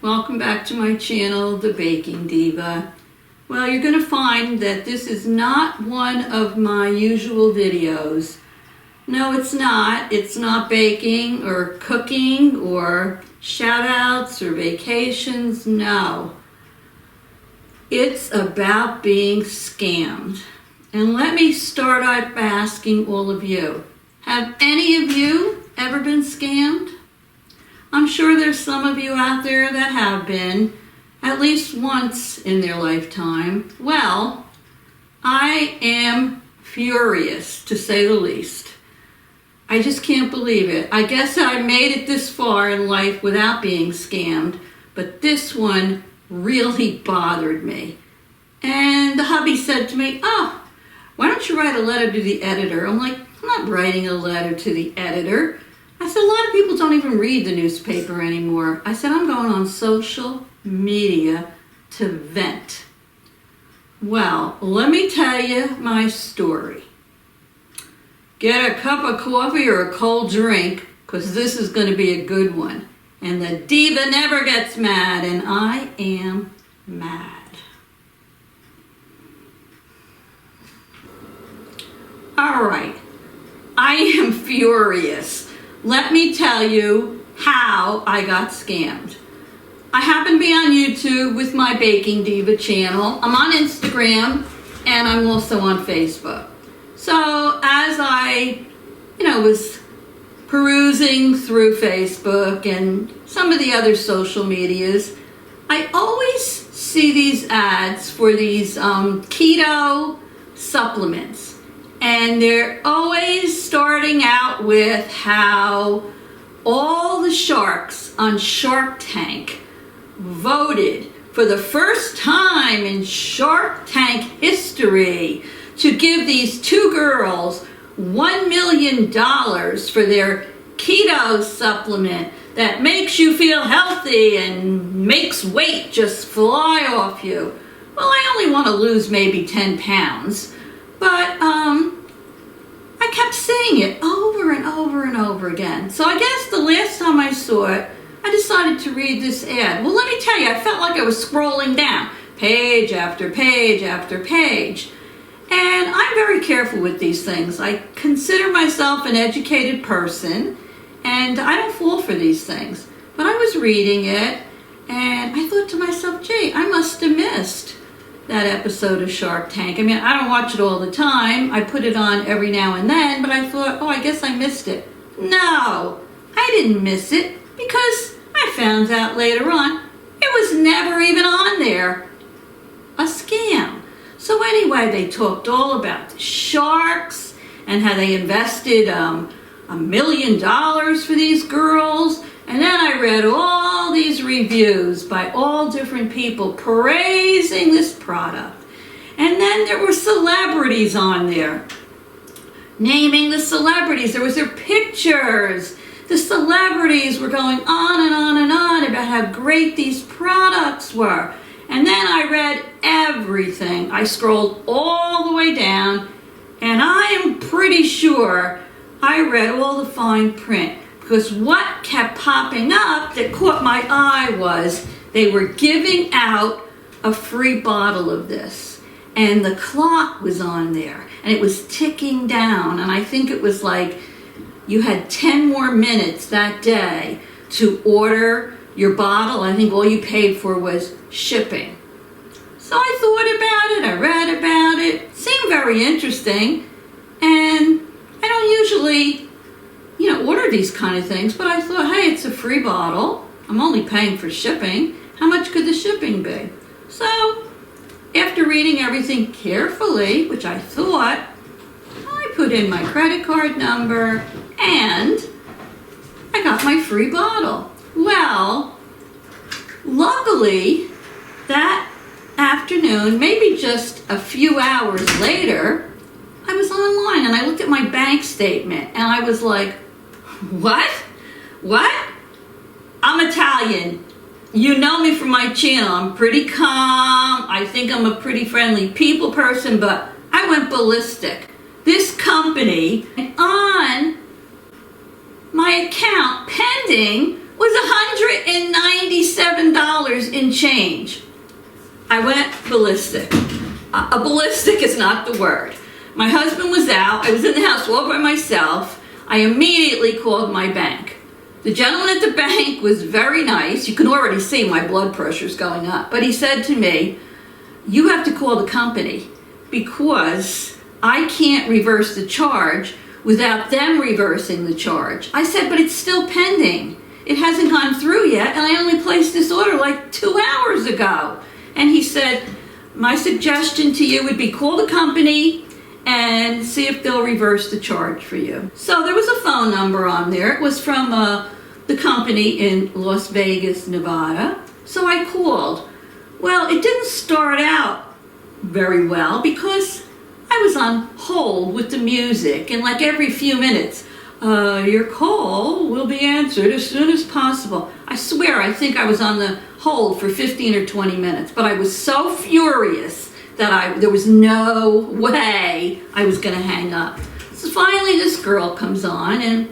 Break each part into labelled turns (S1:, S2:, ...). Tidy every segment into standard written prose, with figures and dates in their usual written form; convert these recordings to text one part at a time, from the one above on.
S1: welcome back to my channel, the Baking Diva. Well, you're going to find that this is not one of my usual videos. No, it's not. It's not baking or cooking or shout-outs or vacations. No. It's about being scammed. And let me start out by asking all of you, have any of you ever been scammed? I'm sure there's some of you out there that have been, at least once in their lifetime. Well, I am furious, to say the least. I just can't believe it. I guess I made it this far in life without being scammed, but this one really bothered me. And the hubby said to me, "Oh, why don't you write a letter to the editor?" I'm like, I'm not writing a letter to the editor. I said, a lot of people don't even read the newspaper anymore. I said, I'm going on social media to vent. Well, let me tell you my story. Get a cup of coffee or a cold drink, because this is going to be a good one. And the diva never gets mad, and I am mad. All right, I am furious. Let me tell you how I got scammed. I happen to be on YouTube with my Baking Diva channel. I'm on Instagram, and I'm also on Facebook. So as I, was perusing through Facebook and some of the other social medias, I always see these ads for these keto supplements. And they're always starting out with how all the sharks on Shark Tank voted for the first time in Shark Tank history to give these two girls $1 million for their keto supplement that makes you feel healthy and makes weight just fly off you. Well, I only want to lose maybe 10 pounds. But I kept seeing it over and over and over again. So I guess the last time I saw it, I decided to read this ad. Well, let me tell you, I felt like I was scrolling down, page after page after page. And I'm very careful with these things. I consider myself an educated person, and I don't fall for these things. But I was reading it, and I thought to myself, gee, I must have missed that episode of Shark Tank. I mean, I don't watch it all the time. I put it on every now and then, but I thought, I guess I missed it. No, I didn't miss it, because I found out later on it was never even on there. A scam. So anyway, they talked all about the sharks and how they invested $1 million for these girls. And then I read all these reviews by all different people praising this product. And then there were celebrities on there, naming the celebrities. There was their pictures. The celebrities were going on and on and on about how great these products were. And then I read everything. I scrolled all the way down, and I am pretty sure I read all the fine print. Because what kept popping up that caught my eye was they were giving out a free bottle of this. And the clock was on there. And it was ticking down. And I think it was like you had 10 more minutes that day to order your bottle. I think all you paid for was shipping. So I thought about it. I read about it. It seemed very interesting. And I don't usually order these kind of things, but I thought, hey, it's a free bottle. I'm only paying for shipping. How much could the shipping be? So, after reading everything carefully, which I thought, I put in my credit card number, and I got my free bottle. Well, luckily, that afternoon, maybe just a few hours later, I was online, and I looked at my bank statement, and I was like, What? I'm Italian. You know me from my channel. I'm pretty calm. I think I'm a pretty friendly people person, but I went ballistic. This company on my account pending was $197 in change. I went ballistic. Ballistic is not the word. My husband was out. I was in the house all by myself. I immediately called my bank. The gentleman at the bank was very nice. You can already see my blood pressure's going up. But he said to me, you have to call the company because I can't reverse the charge without them reversing the charge. I said, but it's still pending. It hasn't gone through yet, and I only placed this order like 2 hours ago. And he said, my suggestion to you would be call the company and see if they'll reverse the charge for you. So there was a phone number on there. It was from the company in Las Vegas, Nevada. So I called. Well, it didn't start out very well because I was on hold with the music, and like every few minutes, your call will be answered as soon as possible. I swear, I think I was on the hold for 15 or 20 minutes, but I was so furious that there was no way I was going to hang up. So finally this girl comes on, and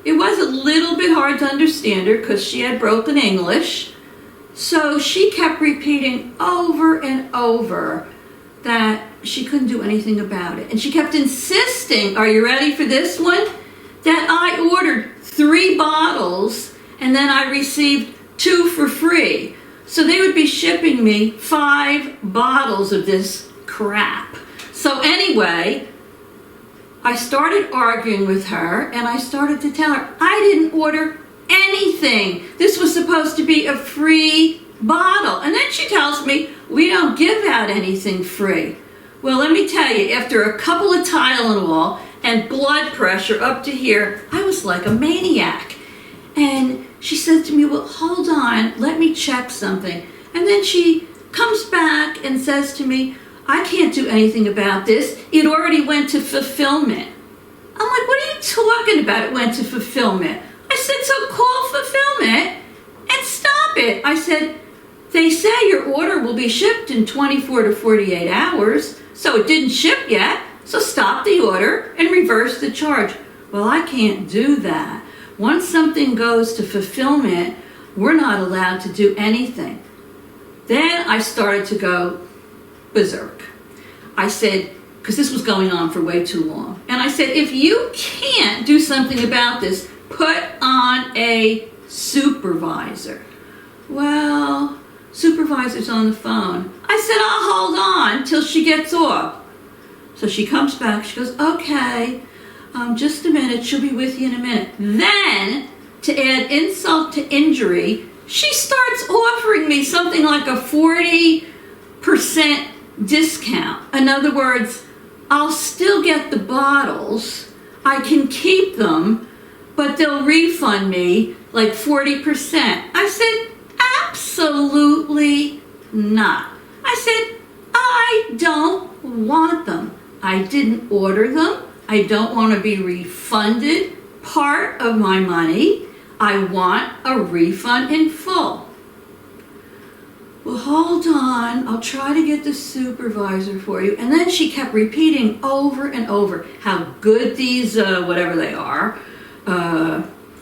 S1: it was a little bit hard to understand her because she had broken English. So she kept repeating over and over that she couldn't do anything about it. And she kept insisting, are you ready for this one? That I ordered 3 bottles and then I received 2 for free. So they would be shipping me 5 bottles of this crap. So anyway, I started arguing with her and I started to tell her I didn't order anything. This was supposed to be a free bottle. And then she tells me we don't give out anything free. Well, let me tell you, after a couple of Tylenol and blood pressure up to here, I was like a maniac. And she said to me, well, hold on, let me check something. And then she comes back and says to me, I can't do anything about this. It already went to fulfillment. I'm like, what are you talking about? It went to fulfillment. I said, so call fulfillment and stop it. I said, they say your order will be shipped in 24 to 48 hours, so it didn't ship yet, so stop the order and reverse the charge. Well, I can't do that. Once something goes to fulfillment, we're not allowed to do anything. Then I started to go berserk. I said, because this was going on for way too long, and I said, if you can't do something about this, put on a supervisor. Well, supervisor's on the phone. I said, I'll hold on till she gets off. So she comes back, she goes, okay, just a minute, she'll be with you in a minute. Then, to add insult to injury, she starts offering me something like a 40% discount. In other words, I'll still get the bottles, I can keep them, but they'll refund me like 40%. I said, absolutely not. I said, I don't want them. I didn't order them. I don't want to be refunded part of my money. I want a refund in full. Well, hold on. I'll try to get the supervisor for you. And then she kept repeating over and over how good these, whatever they are,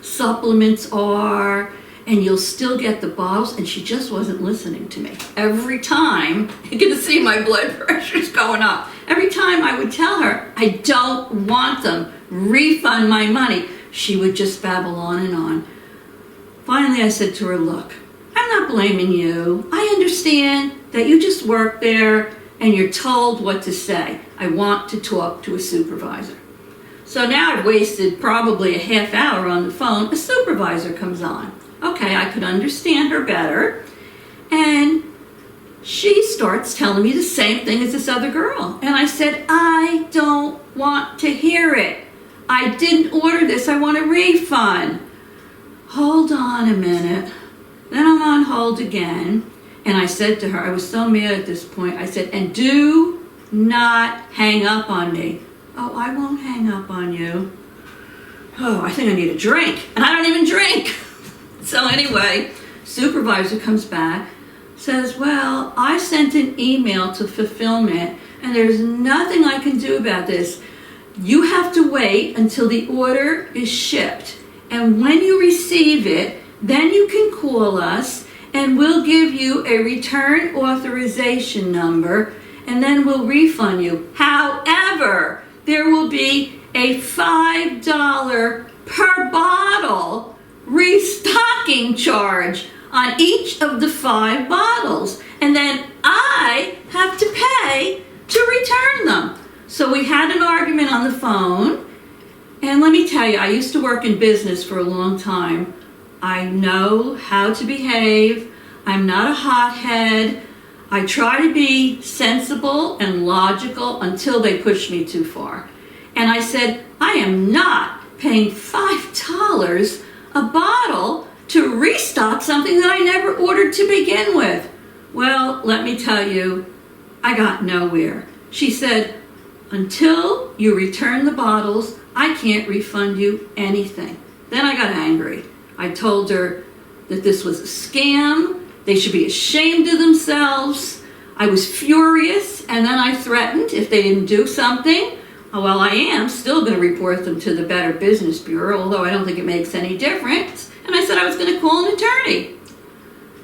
S1: supplements are, and you'll still get the bottles, and she just wasn't listening to me. Every time, you can see my blood pressure's going up. Every time I would tell her, I don't want them, refund my money, she would just babble on and on. Finally, I said to her, look, I'm not blaming you. I understand that you just work there and you're told what to say. I want to talk to a supervisor. So now I've wasted probably a half hour on the phone. A supervisor comes on. Okay, I could understand her better. And she starts telling me the same thing as this other girl. And I said, I don't want to hear it. I didn't order this. I want a refund. Hold on a minute. Then I'm on hold again. And I said to her, I was so mad at this point, I said, and do not hang up on me. Oh, I won't hang up on you. Oh, I think I need a drink. And I don't even drink. So anyway, supervisor comes back, says, well, I sent an email to fulfillment and there's nothing I can do about this. You have to wait until the order is shipped. And when you receive it, then you can call us and we'll give you a return authorization number and then we'll refund you. However, there will be a $5 per bottle restocking charge on each of the 5 bottles. And then I have to pay to return them. So we had an argument on the phone. And let me tell you, I used to work in business for a long time. I know how to behave. I'm not a hothead. I try to be sensible and logical until they push me too far. And I said, I am not paying $5 a bottle to restock something that I never ordered to begin with. Well, let me tell you, I got nowhere. She said, until you return the bottles, I can't refund you anything. Then I got angry. I told her that this was a scam. They should be ashamed of themselves. I was furious, and then I threatened if they didn't do something. Well, I am still going to report them to the Better Business Bureau, although I don't think it makes any difference. And I said I was going to call an attorney.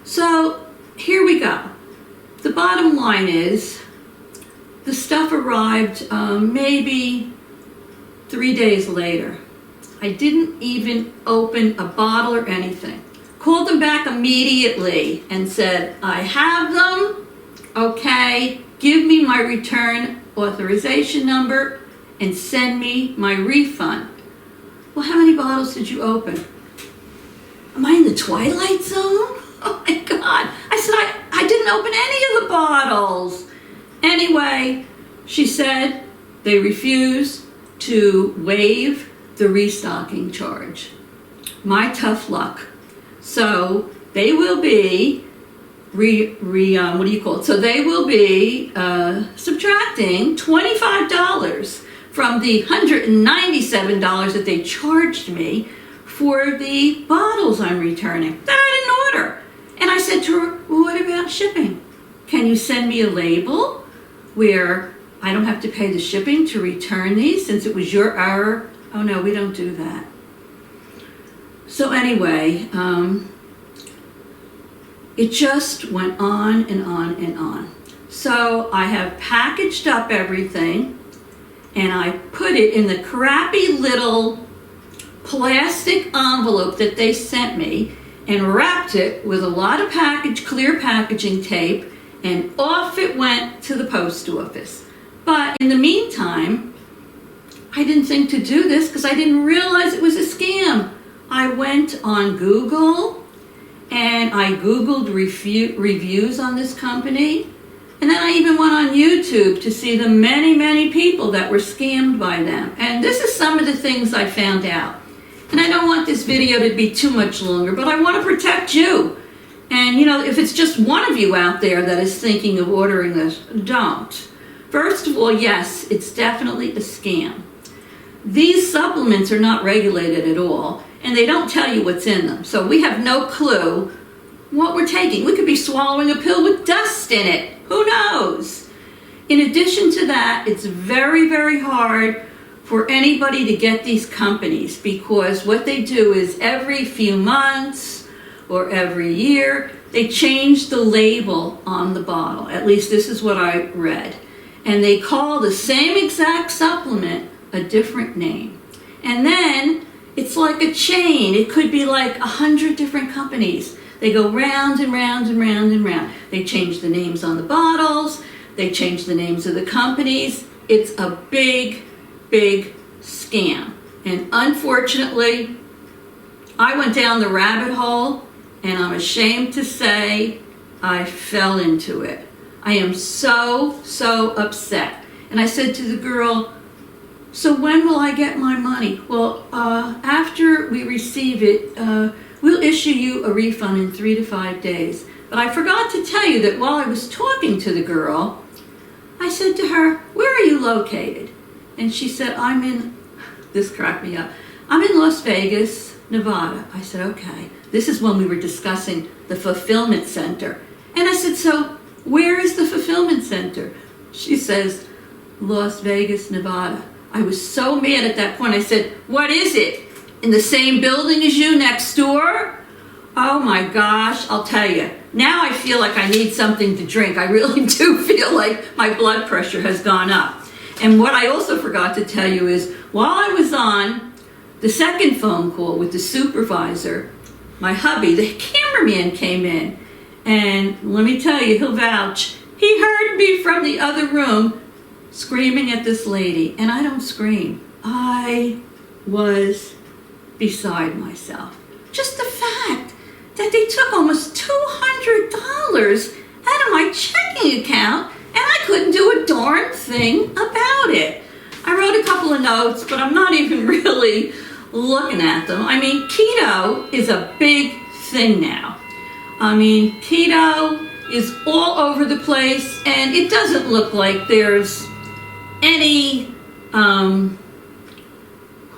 S1: So here we go. The bottom line is the stuff arrived maybe 3 days later. I didn't even open a bottle or anything. Called them back immediately and said, I have them. Okay, give me my return authorization number and send me my refund. Well, how many bottles did you open? Am I in the Twilight Zone? Oh my God. I said, I didn't open any of the bottles. Anyway, she said they refused to waive the restocking charge. My tough luck. So they will be So they will be subtracting $25 from the $197 that they charged me for the bottles I'm returning that I didn't order. And I said to her, well, what about shipping? Can you send me a label where I don't have to pay the shipping to return these since it was your error? Oh no, we don't do that. So anyway, it just went on and on and on. So I have packaged up everything and I put it in the crappy little plastic envelope that they sent me and wrapped it with a lot of clear packaging tape, and off it went to the post office. But in the meantime, I didn't think to do this because I didn't realize it was a scam. I went on Google and I Googled reviews on this company. And then I even went on YouTube to see the many, many people that were scammed by them. And this is some of the things I found out. And I don't want this video to be too much longer, but I want to protect you. And you know, if it's just one of you out there that is thinking of ordering this, don't. First of all, yes, it's definitely a scam. These supplements are not regulated at all, and they don't tell you what's in them. So we have no clue what we're taking. We could be swallowing a pill with dust in it. Who knows? In addition to that, it's very, very hard for anybody to get these companies because what they do is every few months or every year, they change the label on the bottle. At least this is what I read. And they call the same exact supplement a different name. And then it's like a chain. It could be like 100 different companies. They go round and round and round and round. They change the names on the bottles. They change the names of the companies. It's a big, big scam. And unfortunately, I went down the rabbit hole, and I'm ashamed to say I fell into it. I am so, so upset. And I said to the girl, so when will I get my money? Well, after we receive it, we'll issue you a refund in 3 to 5 days. But I forgot to tell you that while I was talking to the girl, I said to her, where are you located? And she said, this cracked me up, I'm in Las Vegas, Nevada. I said, okay. This is when we were discussing the fulfillment center. And I said, so where is the fulfillment center? She says, Las Vegas, Nevada. I was so mad at that point. I said, what is it? In the same building as you, next door? Oh my gosh, I'll tell you. Now I feel like I need something to drink. I really do feel like my blood pressure has gone up. And what I also forgot to tell you is, while I was on the second phone call with the supervisor, my hubby, the cameraman, came in. And let me tell you, he'll vouch. He heard me from the other room screaming at this lady. And I don't scream. I was beside myself. Just the fact that they took almost $200 out of my checking account and I couldn't do a darn thing about it. I wrote a couple of notes, but I'm not even really looking at them. I mean, keto is a big thing now. I mean, keto is all over the place, and it doesn't look like there's any,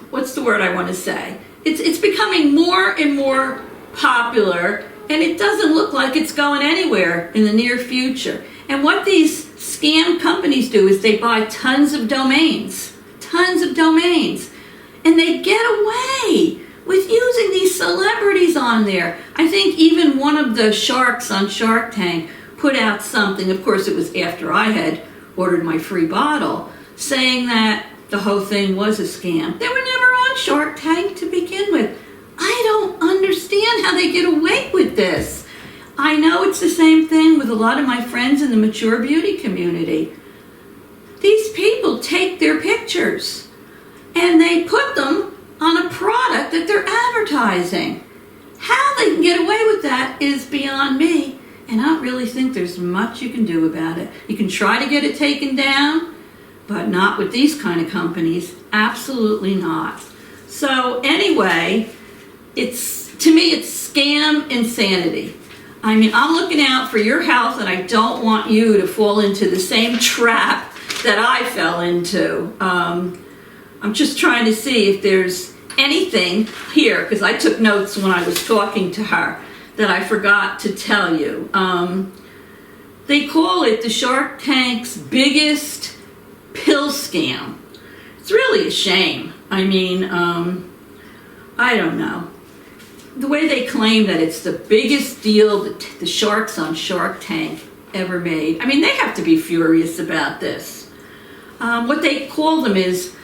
S1: what's the word I want to say? It's becoming more and more popular, and it doesn't look like it's going anywhere in the near future. And what these scam companies do is they buy tons of domains, and they get away with using these celebrities on there. I think even one of the sharks on Shark Tank put out something, of course it was after I had ordered my free bottle, saying that the whole thing was a scam. They were never on Shark Tank to begin with. I don't understand how they get away with this. I know it's the same thing with a lot of my friends in the mature beauty community. These people take their pictures and they put them on a product that they're advertising. How they can get away with that is beyond me, and I don't really think there's much you can do about it. You can try to get it taken down, but not with these kind of companies. Absolutely not. So anyway, to me it's scam insanity. I mean, I'm looking out for your health, and I don't want you to fall into the same trap that I fell into. I'm just trying to see if there's anything here, because I took notes when I was talking to her, that I forgot to tell you. They call it the Shark Tank's Biggest Pill Scam. It's really a shame. I mean, I don't know. The way they claim that it's the biggest deal that the sharks on Shark Tank ever made. I mean, they have to be furious about this. What they call them is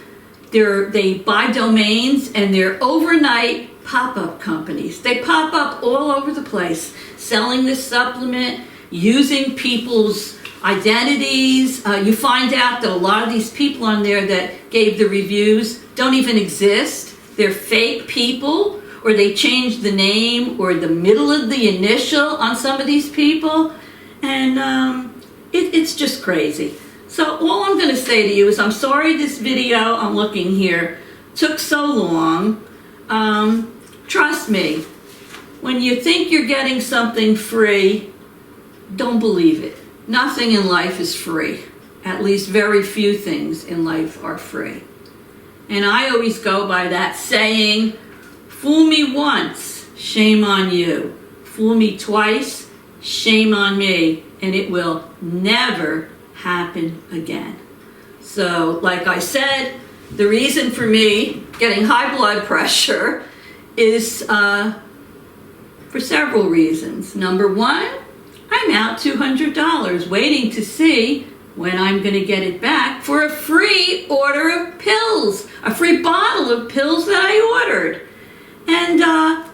S1: they buy domains, and they're overnight pop-up companies. They pop up all over the place, selling this supplement, using people's identities. You find out that a lot of these people on there that gave the reviews don't even exist. They're fake people, or they changed the name or the middle of the initial on some of these people. And it's just crazy. So all I'm going to say to you is, I'm sorry this video, I'm looking here, took so long. Trust me, when you think you're getting something free, don't believe it. Nothing in life is free. At least very few things in life are free. And I always go by that saying, fool me once, shame on you. Fool me twice, shame on me. And it will never happen again. So, like I said, the reason for me getting high blood pressure is for several reasons. Number one, I'm out $200 waiting to see when I'm going to get it back for a free order of pills, a free bottle of pills that I ordered. And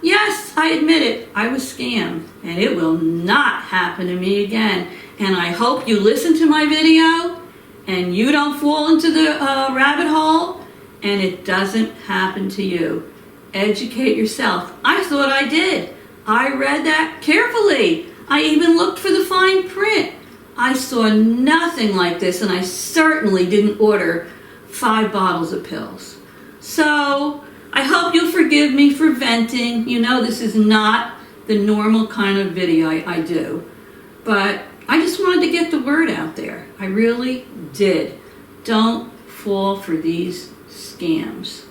S1: yes, I admit it, I was scammed, and it will not happen to me again. And I hope you listen to my video and you don't fall into the rabbit hole and it doesn't happen to you. Educate yourself. I thought I did. I read that carefully. I even looked for the fine print. I saw nothing like this, and I certainly didn't order 5 bottles of pills. So I hope you'll forgive me for venting. You know, this is not the normal kind of video I do. But I just wanted to get the word out there. I really did. Don't fall for these scams.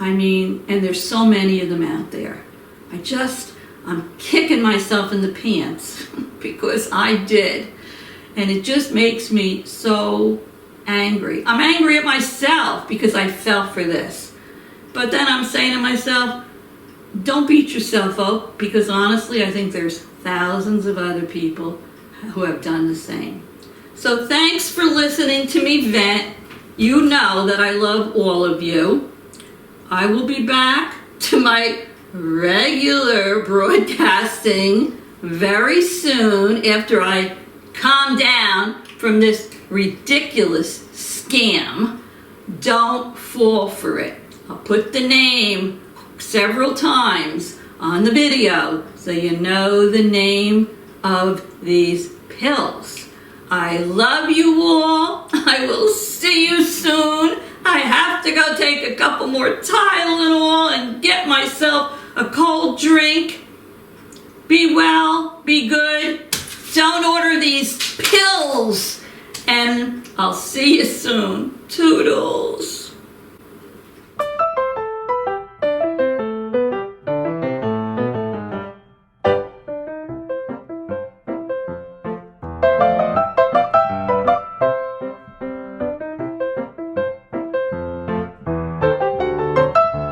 S1: I mean, and there's so many of them out there. I'm kicking myself in the pants because I did. And it just makes me so angry. I'm angry at myself because I fell for this. But then I'm saying to myself, don't beat yourself up, because honestly, I think there's thousands of other people who have done the same. So thanks for listening to me vent. You know that I love all of you. I will be back to my regular broadcasting very soon after I calm down from this ridiculous scam. Don't fall for it. I'll put the name several times on the video so you know the name of these pills. I love you all. I will see you soon. I have to go take a couple more Tylenol and get myself a cold drink. Be well, be good. Don't order these pills. And I'll see you soon. Toodles.